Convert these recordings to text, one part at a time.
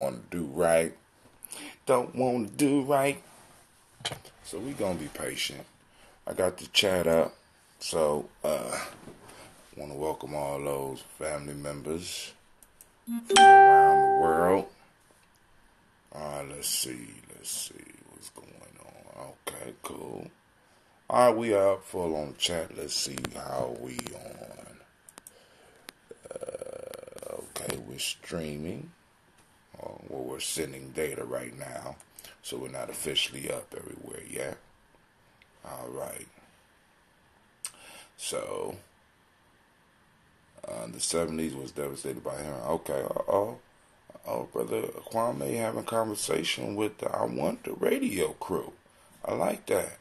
want to do right. Don't want to do right. So we gonna be patient. I got the chat up. So want to welcome all those family members from around the world. Let's see what's going on. Okay, cool. All right, we are up full on the chat. Let's see how we on. Okay, we're streaming. Well, we're sending data right now, so we're not officially up everywhere yet. All right. So, the 70s was devastated by him. Okay, Brother Kwame having a conversation with the I Want the Radio crew. I like that.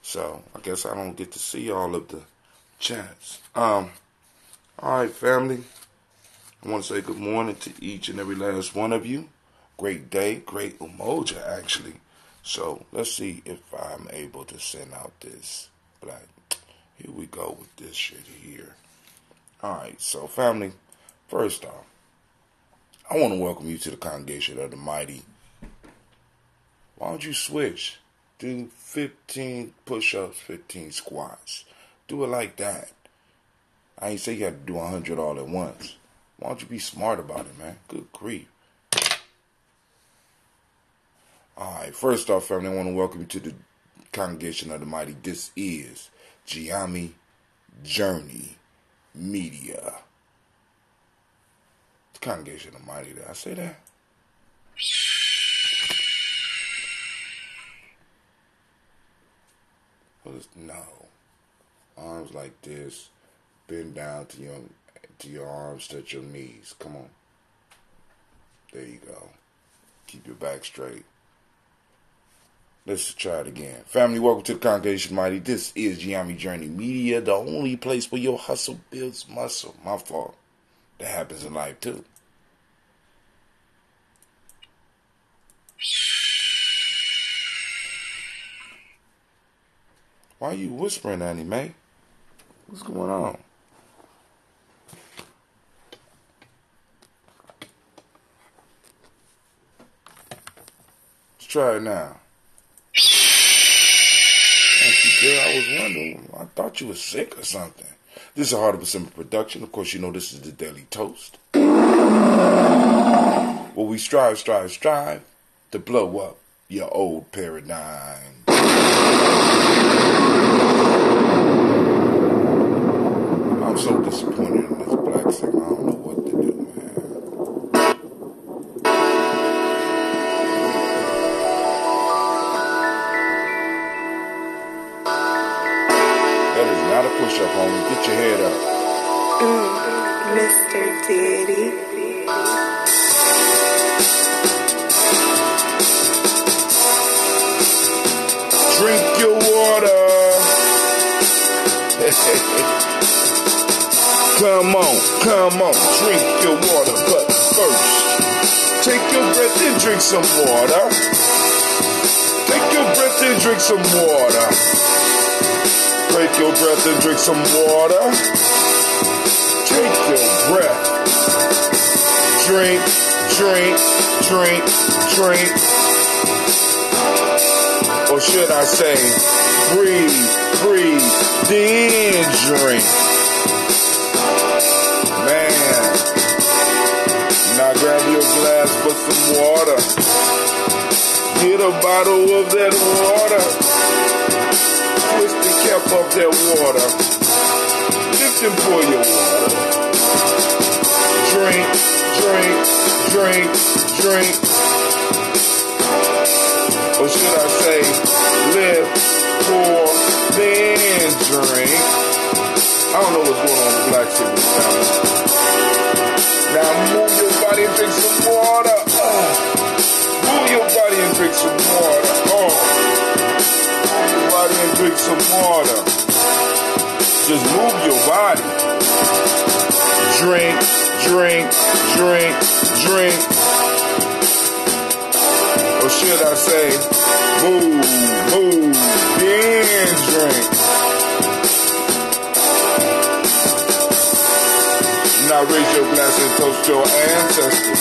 So, I guess I don't get to see all of the chats. All right, family. I want to say good morning to each and every last one of you. Great day, great Umoja, actually. So, let's see if I'm able to send out this. Here we go with this shit here. Alright, so family, first off, I want to welcome you to the congregation of the mighty. Why don't you switch? Do 15 push-ups, 15 squats. Do it like that. I ain't say you had to do 100 all at once. Why don't you be smart about it, man? Good grief. Alright, first off, family, I want to welcome you to the congregation of the mighty. This is Gye-Nyame Journey Media. The congregation of the mighty. Did I say that? No. Arms like this. Bend down to your arms, touch your knees. Come on. There you go. Keep your back straight. Let's try it again. Family, welcome to the congregation mighty. This is Gye-Nyame Journey Media, the only place where your hustle builds muscle. My fault. That happens in life too. Why are you whispering, Annie Mae? What's going on? Let's try it now. Girl, I was wondering. I thought you were sick or something. This is a Heart of a Simple production. Of course, you know this is the Daily Toast. Well, we strive to blow up your old paradigm. I'm so disappointed in this black singer. I don't know what to do, man. Not a push-up, homie. Get your head up. Mr. Daddy. Drink your water. Come on. Drink your water. But first, take your breath and drink some water. Take your breath and drink some water. Take your breath and drink some water. Take your breath. Drink. Or should I say, breathe, then drink. Man. Now grab your glass for some water. Get a bottle of that water. Twist the cap of that water. Lift and pour your water. Drink. Or should I say, lift, pour, then drink. I don't know what's going on with Black Signal family. Now move your body and drink some water. Move your body and drink some water. Body and drink some water. Just move your body. Drink. Or should I say, move, then drink. Now Now raise your glass and toast your ancestors.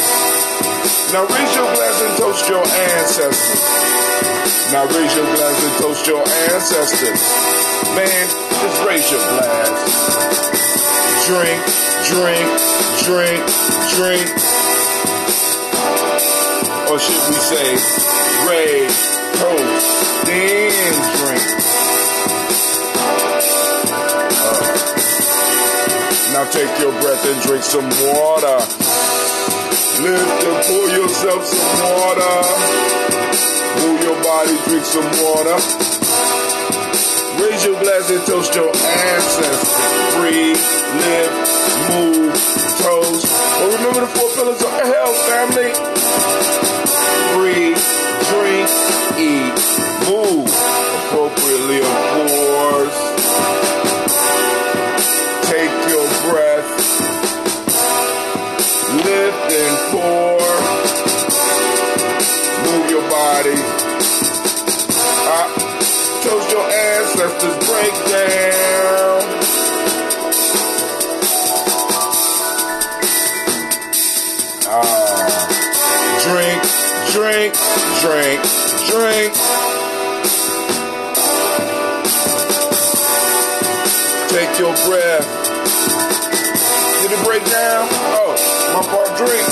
Now raise your glass and toast your ancestors. Now raise your glass and toast your ancestors. Man, just raise your glass. Drink, drink, drink, drink. Or should we say, raise, toast, then drink. Now take your breath and drink some water. Lift and pour yourself some water. Move your body, drink some water. Raise your glass and toast your ancestors. Breathe, live, move, toast. But remember the 4 pillars of health, family. Breathe, drink, eat, move. Appropriately, of course. Take your breath. Lift and pour. Move your body. Toast your ancestors. Break down. Drink, drink, drink, drink. Take your breath. Did it break down? Oh, my part, drink.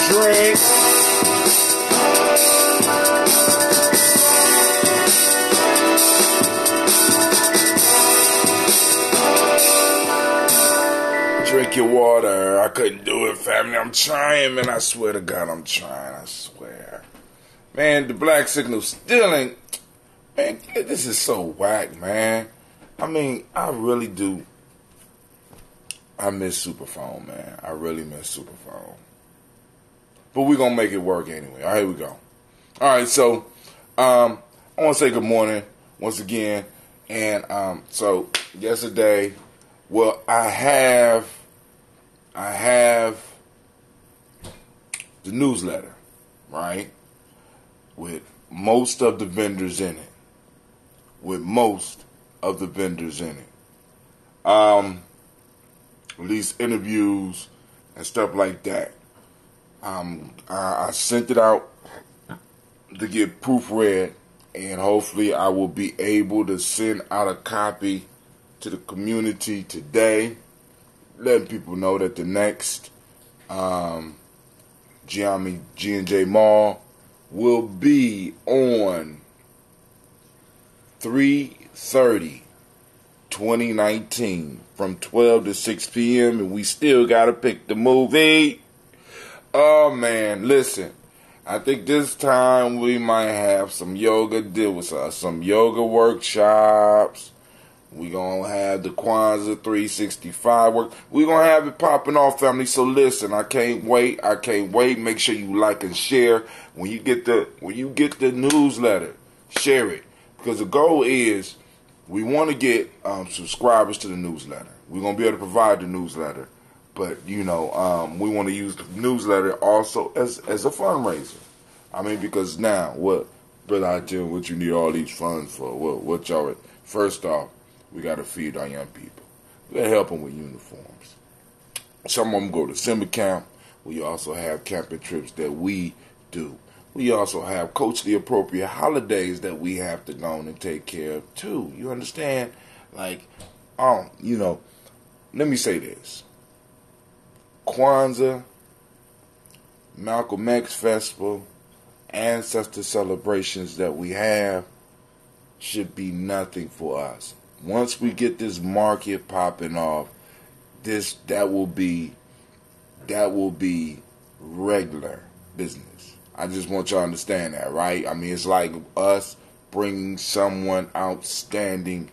Drink. Drink your water. I couldn't do it, family. I'm trying, man. I swear to God, I'm trying. I swear. Man, the black signal still ain't... Man, this is so whack, man. I mean, I really do. I miss Superphone, man. I really miss Superphone. But we're going to make it work anyway. All right, here we go. All right, so I want to say good morning once again. And so yesterday, well, I have the newsletter, right, with most of the vendors in it. Release interviews and stuff like that. I sent it out to get proofread, and hopefully I will be able to send out a copy to the community today, letting people know that the next Gye-Nyame G&J Mall will be on 3/30/2019 from 12 to 6 p.m. and we still gotta pick the movie. Oh man, listen. I think this time we might have some yoga deal with us, some yoga workshops. We gonna have the Kwanzaa 365 work. We gonna have it popping off, family. So listen, I can't wait. Make sure you like and share when you get the newsletter. Share it, because the goal is we want to get subscribers to the newsletter. We're gonna be able to provide the newsletter, but we want to use the newsletter also as a fundraiser. I mean, because now what, brother, I tell you what you need all these funds for. What y'all? First off, we got to feed our young people. We got to help them with uniforms. Some of them go to summer camp. We also have camping trips that we do. We also have culturally appropriate holidays that we have to go on and take care of too. You understand? Like, let me say this. Kwanzaa, Malcolm X Festival, ancestor celebrations that we have should be nothing for us. Once we get this market popping off, that will be regular business. I just want y'all to understand that, right? I mean, it's like us bringing someone outstanding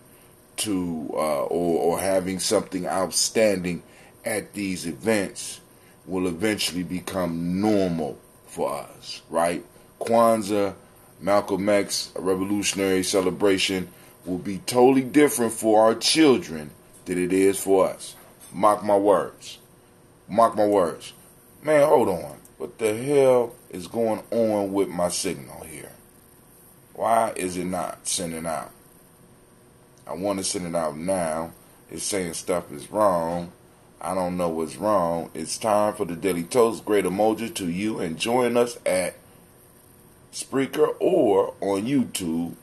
to, or having something outstanding at these events will eventually become normal for us, right? Kwanzaa, Malcolm X, a revolutionary celebration will be totally different for our children than it is for us. Mark my words. Mark my words. Man, hold on. What the hell is going on with my signal here? Why is it not sending out? I want to send it out now. It's saying stuff is wrong. I don't know what's wrong. It's time for the Daily Toast. Great Umoja to you, and join us at Spreaker or on YouTube.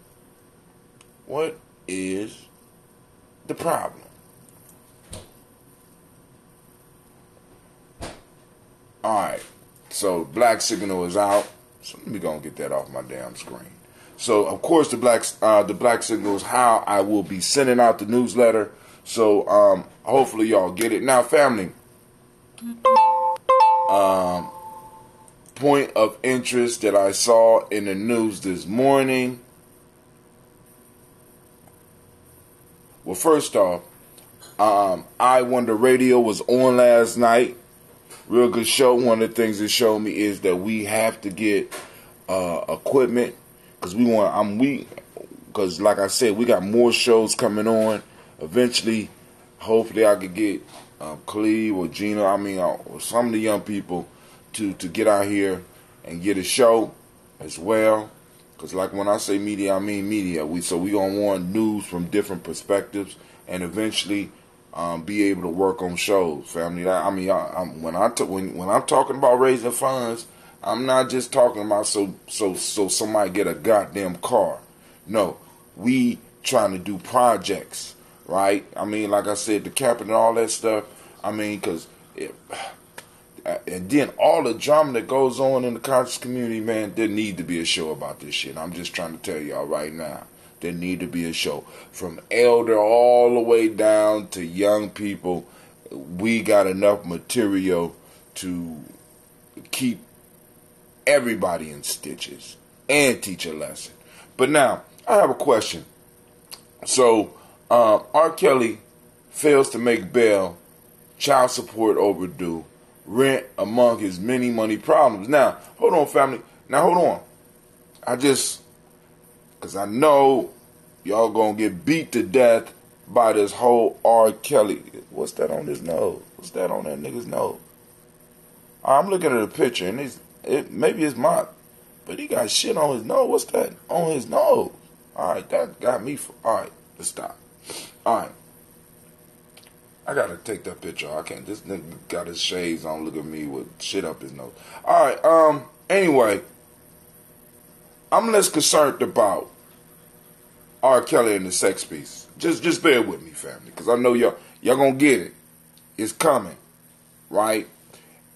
What is the problem? Alright, so black signal is out. So let me go and get that off my damn screen. So of course the black signal is how I will be sending out the newsletter. So hopefully y'all get it. Now family, point of interest that I saw in the news this morning. Well, first off, I Wonder Radio was on last night. Real good show. One of the things it showed me is that we have to get equipment because because like I said, we got more shows coming on. Eventually, hopefully, I could get Cleve or Gina. Or some of the young people to get out here and get a show as well. Because like when I say media, I mean media. So we gonna want news from different perspectives, and eventually be able to work on shows, family. When I'm talking about raising funds, I'm not just talking about so somebody get a goddamn car. No, we trying to do projects, right? Like I said, the capital and all that stuff. Because and then all the drama that goes on in the conscious community, man, there need to be a show about this shit. I'm just trying to tell y'all right now. There need to be a show. From elder all the way down to young people, we got enough material to keep everybody in stitches and teach a lesson. But now, I have a question. So, R. Kelly fails to make bail, child support overdue, rent among his many money problems. Now, hold on, family. Now, hold on. Because I know y'all gonna get beat to death by this whole R. Kelly. What's that on his nose? What's that on that nigga's nose? I'm looking at a picture, and maybe it's mine, but he got shit on his nose. What's that on his nose? Alright, that got me. Alright, let's stop. Alright. I gotta take that picture. I can't. This nigga got his shades on. Look at me with shit up his nose. Alright, anyway. I'm less concerned about R. Kelly and the Sex Piece. Just bear with me, family, because I know y'all gonna get it. It's coming, right?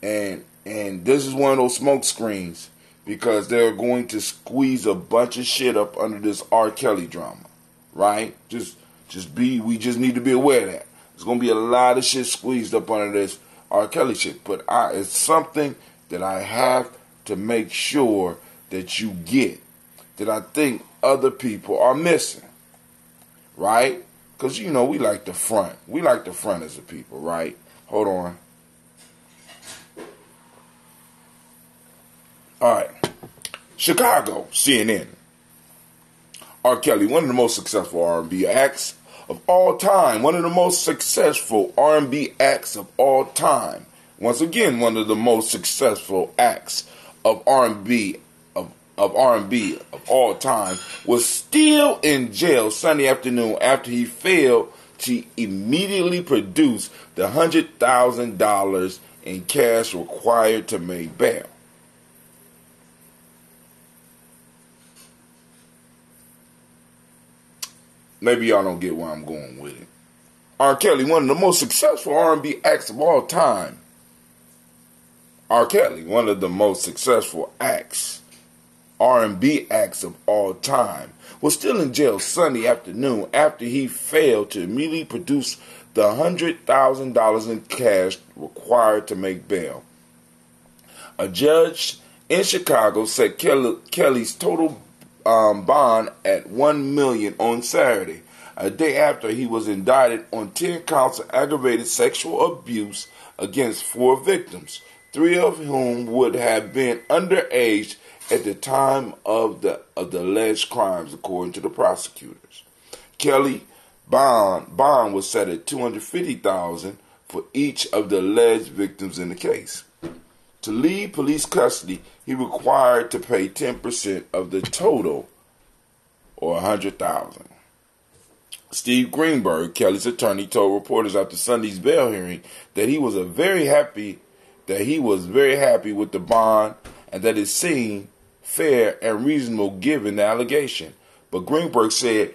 And this is one of those smoke screens because they're going to squeeze a bunch of shit up under this R. Kelly drama, right? We just need to be aware of that. There's gonna be a lot of shit squeezed up under this R. Kelly shit, but it's something that I have to make sure that you get, that I think other people are missing, right? Because, we like the front. We like the front as a people, right? Hold on. All right. Chicago, CNN. R. Kelly, one of the most successful R&B acts of all time. One of the most successful R&B acts of all time. Once again, one of the most successful acts of R&B of all time was still in jail Sunday afternoon after he failed to immediately produce the $100,000 in cash required to make bail. Maybe y'all don't get where I'm going with it. R. Kelly, one of the most successful R&B acts of all time. R. Kelly, one of the most successful R&B acts of all time, was still in jail Sunday afternoon after he failed to immediately produce the $100,000 in cash required to make bail. A judge in Chicago set Kelly's total bond at $1 million on Saturday, a day after he was indicted on 10 counts of aggravated sexual abuse against 4 victims, 3 of whom would have been underage at the time of the alleged crimes, according to the prosecutors. Kelly bond was set at $250,000 for each of the alleged victims in the case. To leave police custody, he required to pay 10% of the total, or $100,000. Steve Greenberg, Kelly's attorney, told reporters after Sunday's bail hearing that he was very happy with the bond and that it seemed fair and reasonable given the allegation. But Greenberg said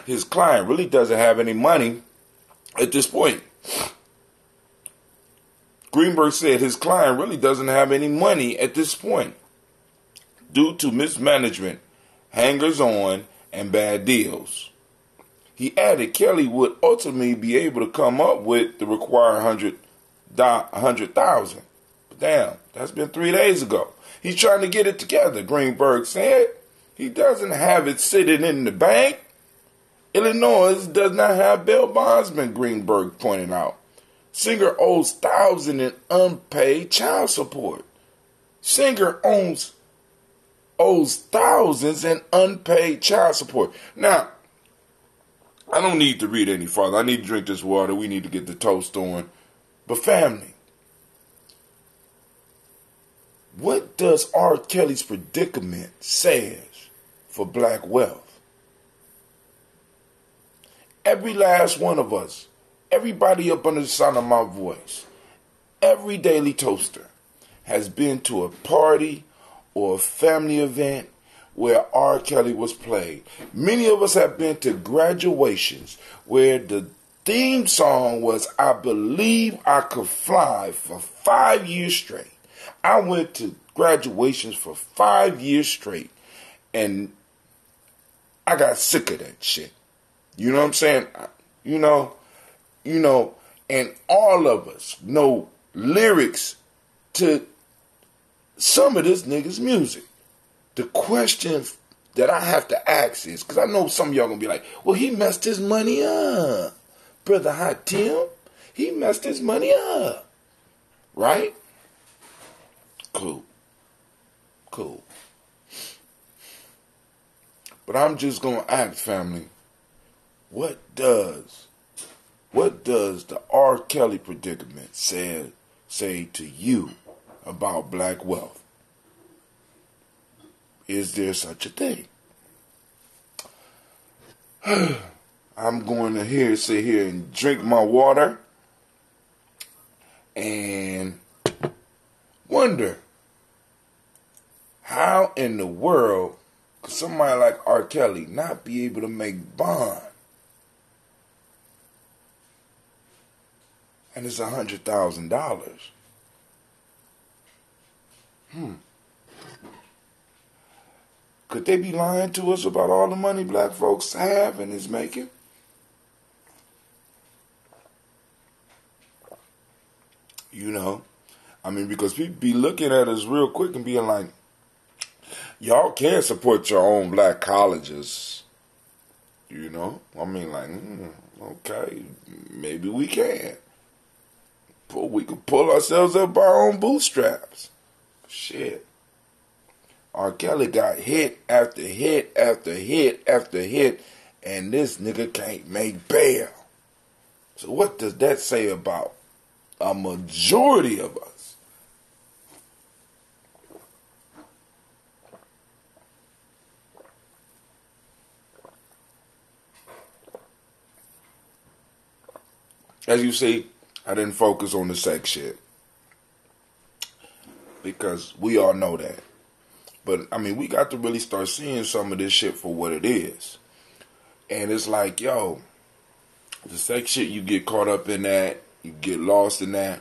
his client really doesn't have any money at this point. Greenberg said his client really doesn't have any money at this point due to mismanagement, hangers-on, and bad deals. He added Kelly would ultimately be able to come up with the required $100,000. But damn, that's been 3 days ago. He's trying to get it together, Greenberg said. He doesn't have it sitting in the bank. Illinois does not have bail bondsmen, Greenberg pointed out. Singer owes thousands in unpaid child support. Singer owes thousands in unpaid child support. Now, I don't need to read any farther. I need to drink this water. We need to get the toast on. But family, what does R. Kelly's predicament say for black wealth? Every last one of us, everybody up under the sound of my voice, every daily toaster has been to a party or a family event where R. Kelly was played. Many of us have been to graduations where the theme song was I Believe I Could Fly for 5 years straight. I went to graduations for 5 years straight and I got sick of that shit. You know what I'm saying? You know, and all of us know lyrics to some of this nigga's music. The question that I have to ask is, because I know some of y'all going to be like, well, he messed his money up. Brother Hot Tim, he messed his money up. Right? Cool. But I'm just going to ask, family, what does the R. Kelly predicament say to you about black wealth? Is there such a thing? I'm going to sit here and drink my water and wonder how in the world could somebody like R. Kelly not be able to make bond? And it's $100,000. Could they be lying to us about all the money black folks have and is making? You know, I mean, because people be looking at us real quick and being like, y'all can't support your own black colleges. You know, I mean, like, okay, maybe we can. We can pull ourselves up by our own bootstraps. Shit. R. Kelly got hit after hit after hit after hit, and this nigga can't make bail. So what does that say about a majority of us? As you see, I didn't focus on the sex shit because we all know that. But, I mean, we got to really start seeing some of this shit for what it is. And it's like, yo, the sex shit, you get caught up in that, you get lost in that,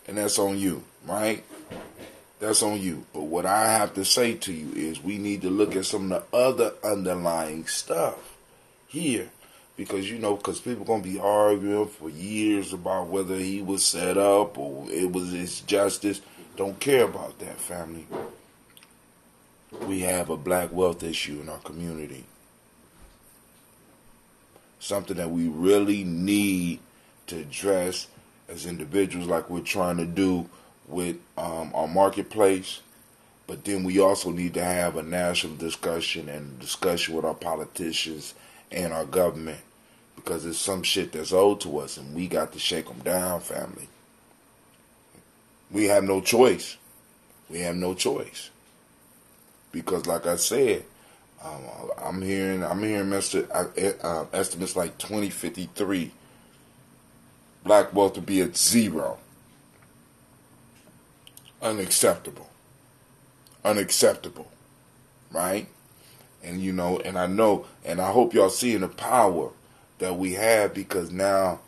and that's on you, right? That's on you. But what I have to say to you is we need to look at some of the other underlying stuff here. Because, because people going to be arguing for years about whether he was set up or it was his justice. don't care about that, family. We have a black wealth issue in our community. Something that we really need to address as individuals, like we're trying to do with our marketplace. But then we also need to have a national discussion and discussion with our politicians and our government, because it's some shit that's owed to us and we got to shake them down, family. We have no choice. We have no choice. Because like I said, I'm hearing estimates like 2053, black wealth to be at 0. Unacceptable. Unacceptable. Right? And and I know, and I hope y'all seeing the power that we have, because now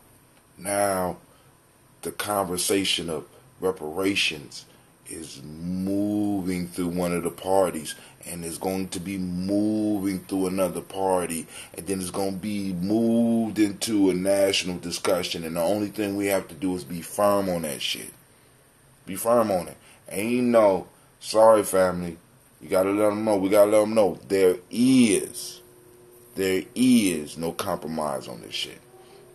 the conversation of reparations is moving through one of the parties, and it's going to be moving through another party, and then it's going to be moved into a national discussion, and the only thing we have to do is be firm on that shit. Be firm on it. Ain't no, sorry family, you gotta let them know, we gotta let them know, there is no compromise on this shit.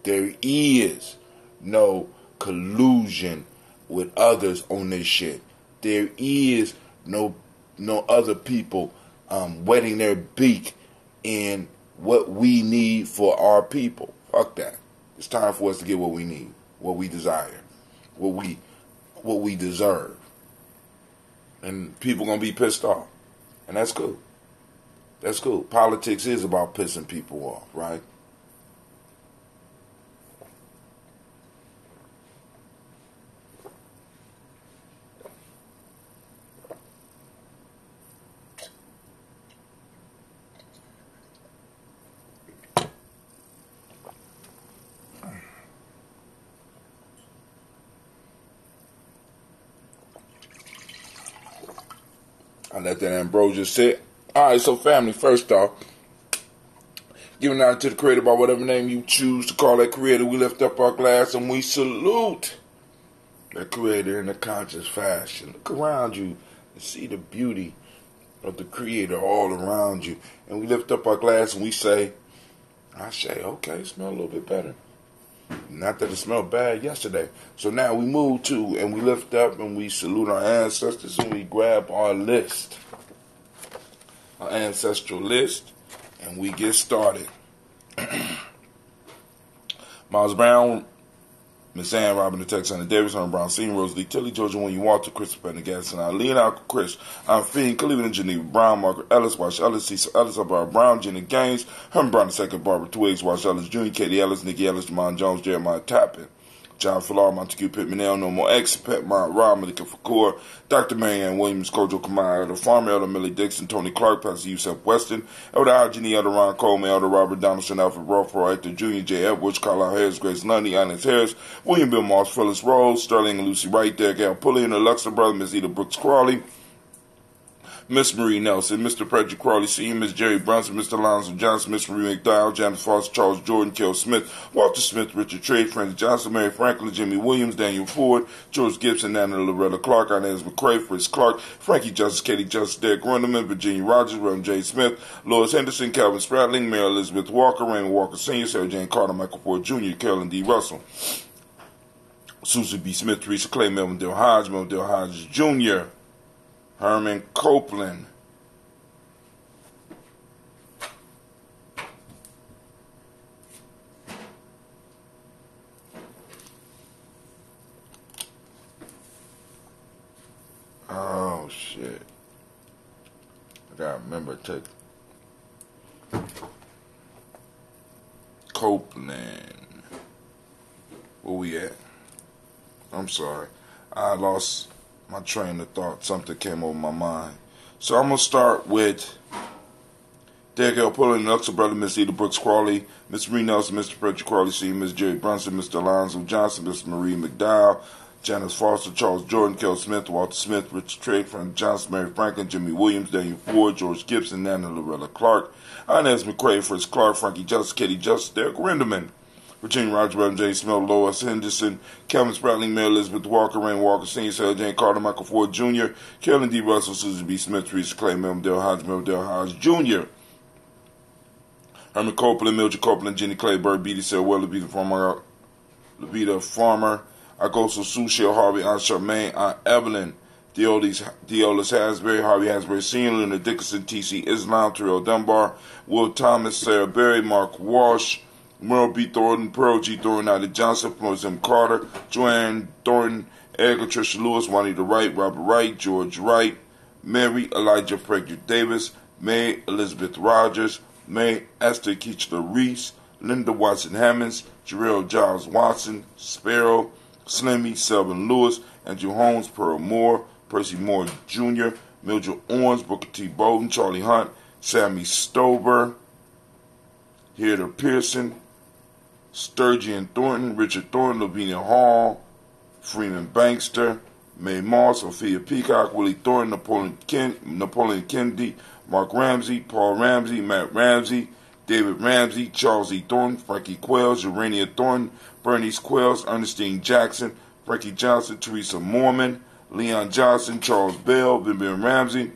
There is no collusion with others on this shit. There is no other people wetting their beak in what we need for our people. Fuck that. It's time for us to get what we need, what we desire, what we deserve. And people gonna be pissed off. And that's cool. That's cool. Politics is about pissing people off, right? I let that ambrosia sit. Alright, so family, first off, giving out to the creator by whatever name you choose to call that creator. We lift up our glass and we salute that creator in a conscious fashion. Look around you and see the beauty of the creator all around you. And we lift up our glass and we say, I say, okay, smell a little bit better. Not that it smelled bad yesterday. So now we move to, and we lift up and we salute our ancestors, and we grab our list, our ancestral list, and we get started. Miles Brown, Miss Ann, Robin the Texan, Davis, Herman Brown, Senior, Rosalie Tilly, Georgia William Walter, Christopher Pendergast, and Eileen, Uncle Chris, I'm Fiend, Cleveland and Geneva Brown, Margaret Ellis, Wash Ellis, Cecil Ellis, Barbara Brown, Jenny Gaines, Herman Brown II, Barbara Twiggs, Wash Ellis Jr., Katie Ellis, Nikki Ellis, Jamon Jones, Jeremiah Tappan, John Falar, Montague Pittman, L, No More X, Pet Mont Rob, Malika Fakour, Dr. Marianne Williams, Kojo Kamara, Elder Farmer, Elder Millie Dixon, Tony Clark, Pastor Yusef Weston, Elder Algeny, Elder Ron Coleman, Elder Robert Donaldson, Alfred Rothroy, Hector Jr., J. Edwards, Carlisle Harris, Grace Lundy, Ines Harris, William Bill Moss, Phyllis Rose, Sterling and Lucy Wright, Derek Al Pulley, and the Luxor brother, Miss Eda Brooks Crawley, Miss Marie Nelson, Mr. Frederick Crawley, C. Miss Jerry Brunson, Mr. Lonzo Johnson, Miss Marie McDowell, Janice Foster, Charles Jordan, Kel Smith, Walter Smith, Richard Trade, Frank Johnson, Mary Franklin, Jimmy Williams, Daniel Ford, George Gibson, Nana Loretta Clark, Inez McCrae, Fritz Clark, Frankie Justice, Katie Justice, Derek Runderman, Virginia Rogers, Reverend J. Smith, Lois Henderson, Calvin Spratling, Mary Elizabeth Walker, Raymond Walker Sr., Sarah Jane Carter, Michael Ford Jr., Carolyn D. Russell, Susie B. Smith, Teresa Clay, Melvin Dale Hodges Jr., Herman Copeland, oh shit, I gotta remember to Copeland, where we at? I'm sorry, I lost my train of thought. Something came over my mind. So I'm going to start with Derek L. Pulley, Luxor brother, Miss Eda Brooks Crawley, Miss Marie Nelson, Mr. Frederick Crawley, C. Miss Jerry Brunson, Mr. Alonzo Johnson, Miss Marie McDowell, Janice Foster, Charles Jordan, Kel Smith, Walter Smith, Richard Trade, Frank Johnson, Mary Franklin, Jimmy Williams, Daniel Ford, George Gibson, Nana Loretta Clark, Inez McCrae, Fritz Clark, Frankie Justice, Katie Justice, Derek Renderman, Virginia Rogers, Reverend J. Smith, Lois Henderson, Kevin Spratling, Mary Elizabeth Walker, Rain Walker, Senior, Sarah Jane Carter, Michael Ford Jr., Carolyn D. Russell, Susan B. Smith, Teresa Clay, Melvin Dale Hodge, Jr., Herman Copeland, Mildred Copeland, Jenny Clay, Bird Beatty, Sarah Well, Levita Farmer, Agosto Sue, Shell Harvey, Aunt Charmaine, Aunt Evelyn, Deolis Hasbury, Harvey Hasbury Sr., Leonard Dickinson, T.C. Islam, Terrell Dunbar, Will Thomas, Sarah Berry, Mark Walsh, Merle B. Thornton, Pearl G. Thornton, Ida Johnson, Florence M. Carter, Joanne Thornton, Edgar Tricia Lewis, Juanita Wright, Robert Wright, George Wright, Mary Elijah Frederick Davis, May Elizabeth Rogers, May Esther Keechler Reese, Linda Watson Hammonds, Jarrell Giles Watson, Sparrow, Slimmy, Selvin Lewis, Andrew Holmes, Pearl Moore, Percy Moore Jr., Mildred Owens, Booker T. Bowden, Charlie Hunt, Sammy Stover, Hilda Pearson, Sturgeon Thornton, Richard Thornton, Lavinia Hall, Freeman Bankster, Mae Moss, Sophia Peacock, Willie Thornton, Napoleon Kennedy, Mark Ramsey, Paul Ramsey, Matt Ramsey, David Ramsey, Charles E. Thornton, Frankie Quells, Urania Thornton, Bernice Quells, Ernestine Jackson, Frankie Johnson, Teresa Mormon, Leon Johnson, Charles Bell, Vivian Ramsey,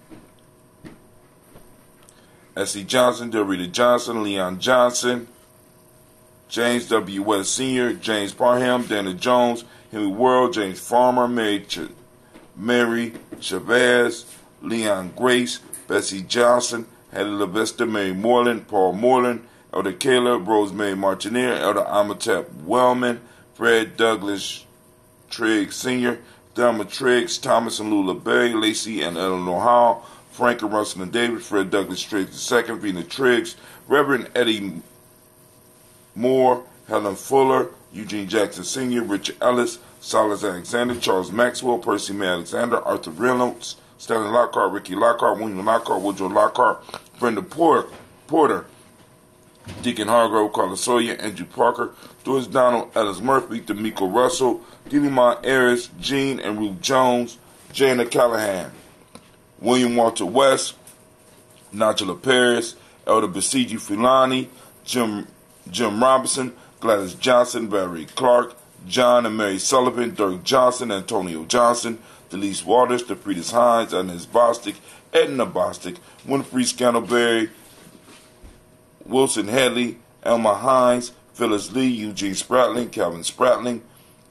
S.E. Johnson, Delrita Johnson, Leon Johnson, James W. West Sr., James Parham, Dana Jones, Henry World, James Farmer, Mary Chavez, Leon Grace, Bessie Johnson, Hattie LaVista, Mary Moreland, Paul Moreland, Elder Caleb, Rosemary Martineer, Elder Amatep Wellman, Fred Douglas Triggs Sr., Thelma Triggs, Thomas and Lula Berry, Lacey and Eleanor Howell, Frank and Russell and David, Fred Douglas Triggs II, Vina Triggs, Reverend Eddie Moore, Helen Fuller, Eugene Jackson Sr., Richard Ellis, Silas Alexander, Charles Maxwell, Percy May Alexander, Arthur Reynolds, Stanley Lockhart, Ricky Lockhart, William Lockhart, Woodrow Lockhart, Brenda Porter, Deacon Hargrove, Carla Sawyer, Andrew Parker, Doris Donald, Ellis Murphy, D'Amico Russell, Delimont Ayers, Jean and Ruth Jones, Jana Callahan, William Walter West, Nigella Paris, Elder Basiji Fulani, Jim Robinson, Gladys Johnson, Barry Clark, John and Mary Sullivan, Dirk Johnson, Antonio Johnson, Delise Waters, DeFridas Hines, Inez Bostic, Edna Bostic, Winfrey Scantleberry, Wilson Headley, Elma Hines, Phyllis Lee, Eugene Spratling, Calvin Spratling,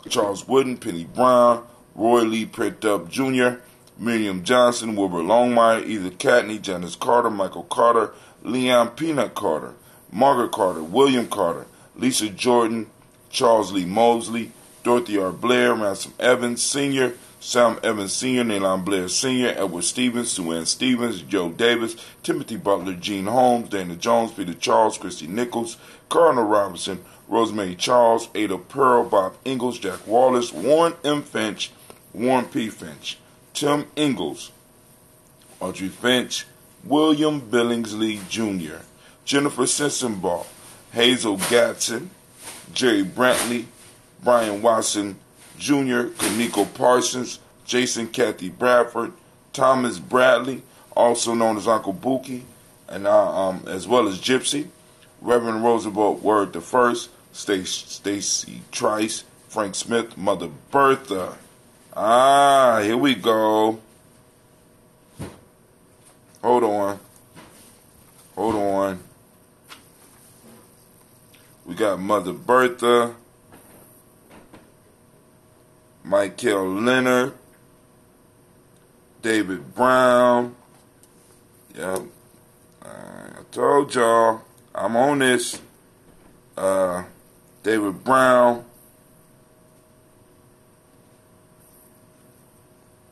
Charles Wooden, Penny Brown, Roy Lee Pretup Jr., Miriam Johnson, Wilbur Longmire, Edith Catney, Janice Carter, Michael Carter, Leon Peanut Carter, Margaret Carter, William Carter, Lisa Jordan, Charles Lee Mosley, Dorothy R. Blair, Ransom Evans Sr., Sam Evans Sr., Nayland Blair Sr., Edward Stevens, Sue Ann Stevens, Joe Davis, Timothy Butler, Gene Holmes, Dana Jones, Peter Charles, Christy Nichols, Cardinal Robinson, Rosemary Charles, Ada Pearl, Bob Ingalls, Jack Wallace, Warren M. Finch, Warren P. Finch, Tim Ingalls, Audrey Finch, William Billingsley Jr., Jennifer Sensenbaugh, Hazel Gatson, Jerry Brantley, Brian Watson Jr., Kaniko Parsons, Jason Kathy Bradford, Thomas Bradley, also known as Uncle Buki, and as well as Gypsy, Reverend Roosevelt Word the First, Stacy Trice, Frank Smith, Mother Bertha. Here we go. Hold on. We got Mother Bertha, Michael Leonard, David Brown. Yep. I told y'all I'm on this. David Brown,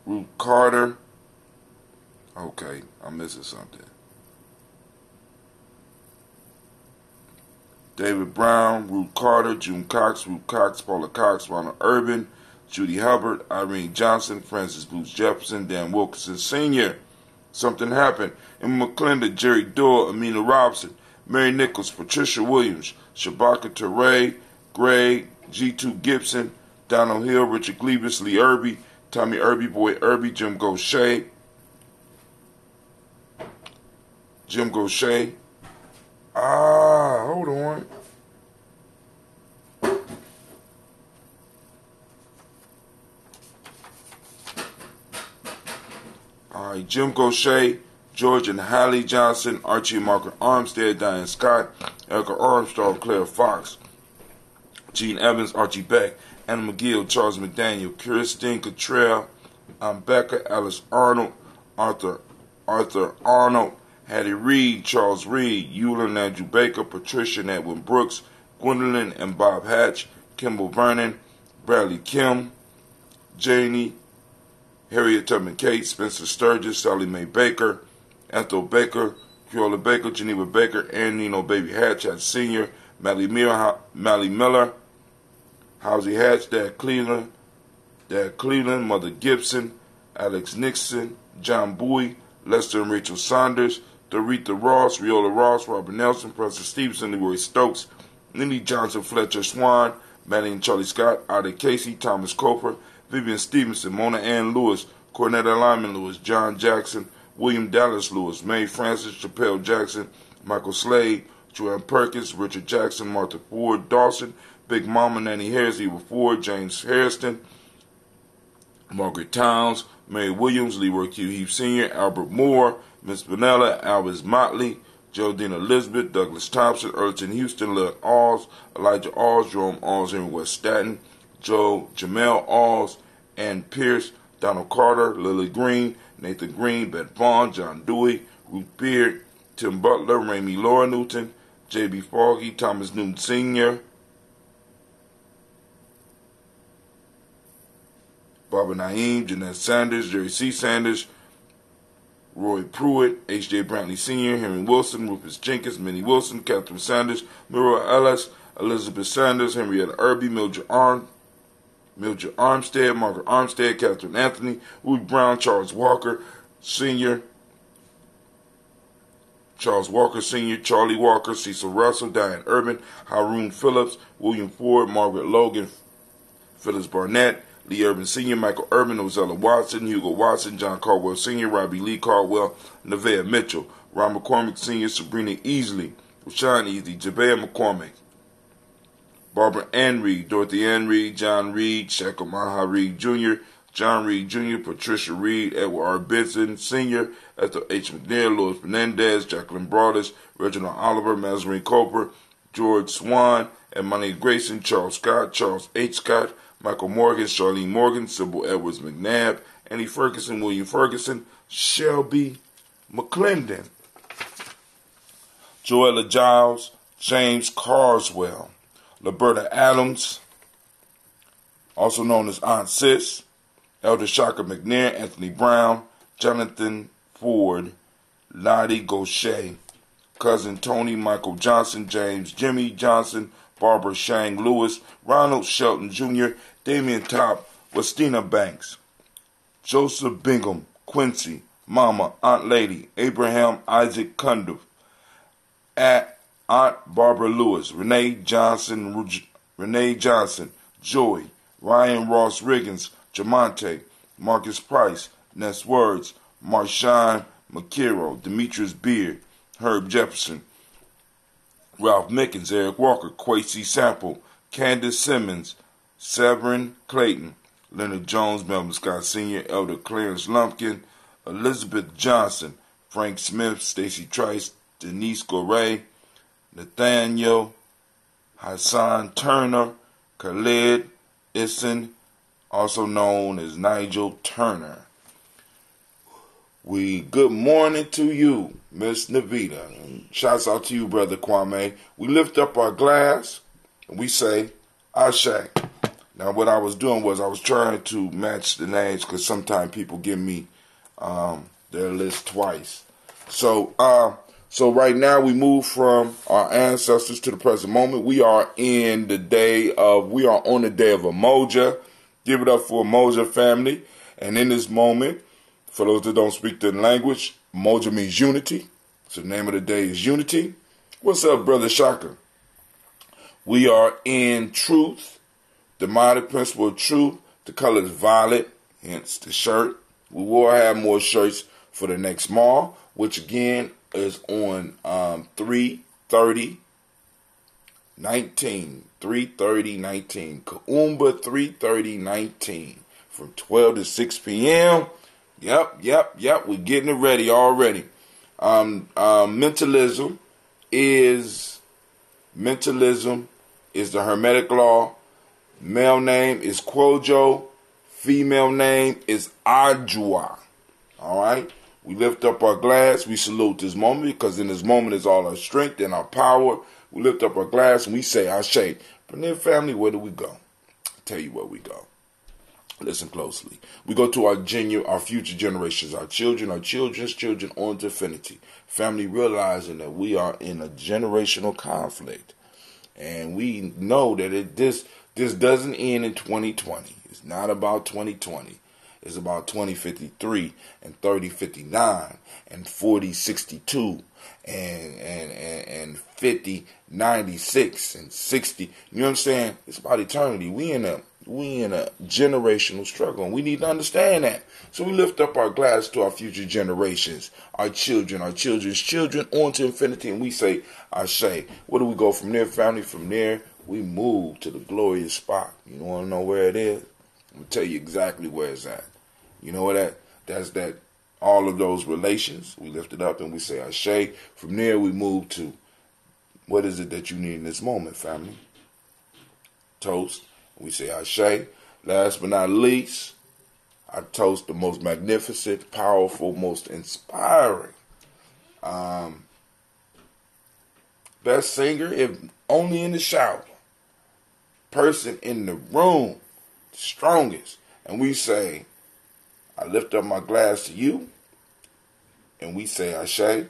Ruth Carter. Okay, I'm missing something. David Brown, Ruth Carter, June Cox, Paula Cox, Ronald Urban, Judy Hubbard, Irene Johnson, Francis Booth Jefferson, Dan Wilkinson Sr. Something happened. Emma McClendon, Jerry Doyle, Amina Robinson, Mary Nichols, Patricia Williams, Shabaka Teray, Greg, G2 Gibson, Donald Hill, Richard Gleavis, Lee Irby, Tommy Irby, Boy Irby, Jim Gaucher. Hold on. Alright, Jim Gaucher, George and Hallie Johnson, Archie and Margaret Armstead, Diane Scott, Erica Armstrong, Claire Fox, Gene Evans, Archie Beck, Anna McGill, Charles McDaniel, Kirsten Cottrell, Becca, Alice Arnold, Arthur Arnold, Hattie Reed, Charles Reed, Eula and Andrew Baker, Patricia and Edwin Brooks, Gwendolyn and Bob Hatch, Kimball Vernon, Bradley Kim, Janie, Harriet Tubman Kate, Spencer Sturgis, Sally Mae Baker, Ethel Baker, Creola Baker, Geneva Baker, and Nino Baby Hatch, Hatch Sr., Mally Miller, Housie Hatch, Dad Cleveland, Mother Gibson, Alex Nixon, John Bowie, Lester and Rachel Saunders, Doretha Ross, Riola Ross, Robert Nelson, Preston Stevenson, Leroy Stokes, Lily Johnson, Fletcher Swan, Maddie and Charlie Scott, Ida Casey, Thomas Coper, Vivian Stevenson, Mona Ann Lewis, Cornetta Lyman Lewis, John Jackson, William Dallas Lewis, Mae Francis, Chappelle Jackson, Michael Slade, Joanne Perkins, Richard Jackson, Martha Ford, Dawson, Big Mama Nanny Harris, Eva Ford, James Hairston, Margaret Towns, Mary Williams, Leroy Q. Heath Sr., Albert Moore, Miss Vanella, Alvis Motley, Geraldine Elizabeth, Douglas Thompson, Erlton Houston, Lud Alls, Elijah Alls, Jerome Alls, Henry West Staten, Jamel Alls, Ann Pierce, Donald Carter, Lily Green, Nathan Green, Beth Vaughn, John Dewey, Ruth Beard, Tim Butler, Ramey Laura Newton, J.B. Foggy, Thomas Newton Sr., Barbara Naeem, Jeanette Sanders, Jerry C. Sanders, Roy Pruitt, H.J. Brantley Sr., Henry Wilson, Rufus Jenkins, Minnie Wilson, Catherine Sanders, Mira Ellis, Elizabeth Sanders, Henrietta Irby, Mildred Armstead, Margaret Armstead, Catherine Anthony, Ruth Brown, Charles Walker Sr., Charlie Walker, Cecil Russell, Diane Urban, Haroon Phillips, William Ford, Margaret Logan, Phyllis Barnett, Lee Urban Sr., Michael Urban, Ozella Watson, Hugo Watson, John Caldwell Sr., Robbie Lee Caldwell, Nevaeh Mitchell, Ron McCormick Sr., Sabrina Easley, Rashawn Easley, Jabea McCormick, Barbara Ann Reed, Dorothy Ann Reed, John Reed, Shaka Maha Reed Jr., John Reed Jr., Patricia Reed, Edward R. Benson Sr., Ethel H. McNair, Louis Menendez, Jacqueline Broadus, Reginald Oliver, Mazarine Coper, George Swan, Emmanuel Grayson, Charles Scott, Charles H. Scott, Michael Morgan, Charlene Morgan, Sybil Edwards McNabb, Annie Ferguson, William Ferguson, Shelby McClendon, Joella Giles, James Carswell, Liberta Adams, also known as Aunt Sis, Elder Shaka McNair, Anthony Brown, Jonathan Ford, Lottie Gaucher, Cousin Tony, Michael Johnson, James Jimmy Johnson, Barbara Shang Lewis, Ronald Shelton Jr., Damian Top, Westina Banks, Joseph Bingham, Quincy, Mama, Aunt Lady, Abraham Isaac Cundiff, Aunt Barbara Lewis, Renee Johnson, Joy, Ryan Ross Riggins, Jamonte, Marcus Price, Ness Words, Marshawn McKiro, Demetrius Beard, Herb Jefferson, Ralph Mickens, Eric Walker, Quasi Sample, Candace Simmons, Severin Clayton, Leonard Jones, Melvin Scott Sr., Elder Clarence Lumpkin, Elizabeth Johnson, Frank Smith, Stacy Trice, Denise Goray, Nathaniel Hassan Turner, Khalid Issen, also known as Nigel Turner. Good morning to you, Miss Navita. Shouts out to you, Brother Kwame. We lift up our glass and we say, Ashe. Now, what I was doing was I was trying to match the names because sometimes people give me their list twice. So right now we move from our ancestors to the present moment. We are on the day of Umoja. Give it up for Umoja family. And in this moment, for those that don't speak the language, Umoja means unity. So the name of the day is Unity. What's up, Brother Shaka? We are in truth, the modern principle of truth. The color is violet, hence the shirt. We will have more shirts for the next mall, which again is on 3/30/19. 3/30/19. Kaumba 3/30/19. From 12 to 6 p.m. Yep. We're getting it ready already. Mentalism is the Hermetic law. Male name is Kwojo. Female name is Ajua. All right? We lift up our glass. We salute this moment because in this moment is all our strength and our power. We lift up our glass and we say, Ashe. From their family, where do we go? I'll tell you where we go. Listen closely. We go to our future generations, our children, our children's children, on to infinity. Family, realizing that we are in a generational conflict. And we know that this doesn't end in 2020. It's not about 2020. It's about 2053 and 3059 and 4062 and 5096 and 60. You know what I'm saying? It's about eternity. We in a generational struggle, and we need to understand that. So we lift up our glass to our future generations, our children, our children's children, on to infinity, and we say, Ashe. Where do we go from there, family? From there, we move to the glorious spot. You want to know where it is? I'm going to tell you exactly where it's at. You know what that's that all of those relations, we lift it up and we say, Ashe. From there, we move to, what is it that you need in this moment, family? Toast. We say Ashe. Last but not least, I toast the most magnificent, powerful, most inspiring, best singer, if only in the shower, person in the room, strongest. And we say, I lift up my glass to you, and we say Ashe.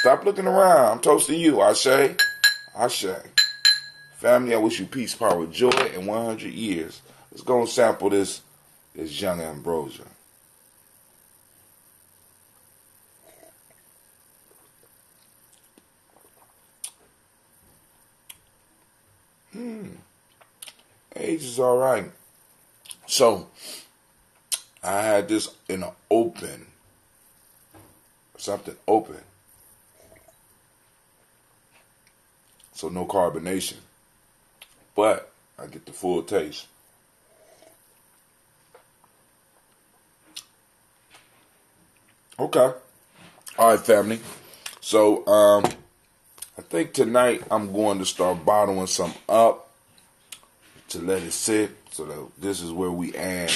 Stop looking around. I'm toasting you. Ashe. Ashe. Family, I wish you peace, power, joy, and 100 years. Let's go and sample this young ambrosia. Age is all right. So, I had this in an open, something open. So no carbonation. But I get the full taste. Okay. All right, family. So, I think tonight I'm going to start bottling some up to let it sit. So that this is where we add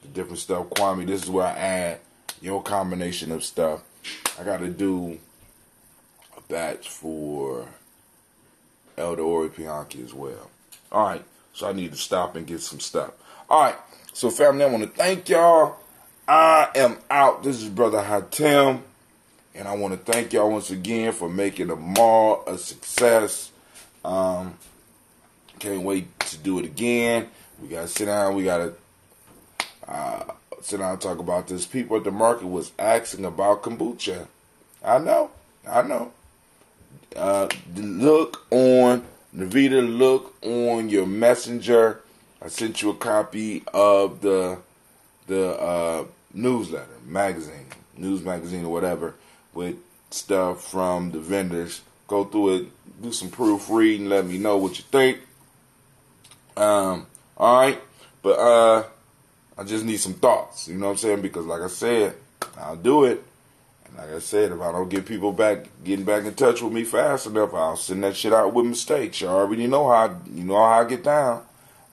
the different stuff. Kwame, this is where I add your combination of stuff. I got to do a batch for Elder Ori Pianki as well. All right, so I need to stop and get some stuff. All right, so family, I want to thank y'all. I am out. This is Brother Hatem, and I want to thank y'all once again for making the mall a success. Can't wait to do it again. We got to sit down. We got to sit down and talk about this. People at the market was asking about kombucha. I know. Navita, look on your messenger. I sent you a copy of the newsletter, news magazine or whatever, with stuff from the vendors. Go through it, do some proofreading, let me know what you think. All right, but I just need some thoughts. You know what I'm saying? Because like I said, I'll do it. Like I said, if I don't get people getting back in touch with me fast enough, I'll send that shit out with mistakes. You already know how I get down.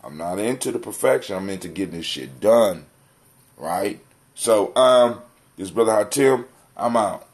I'm not into the perfection. I'm into getting this shit done. Right? So, this Brother Hatem, I'm out.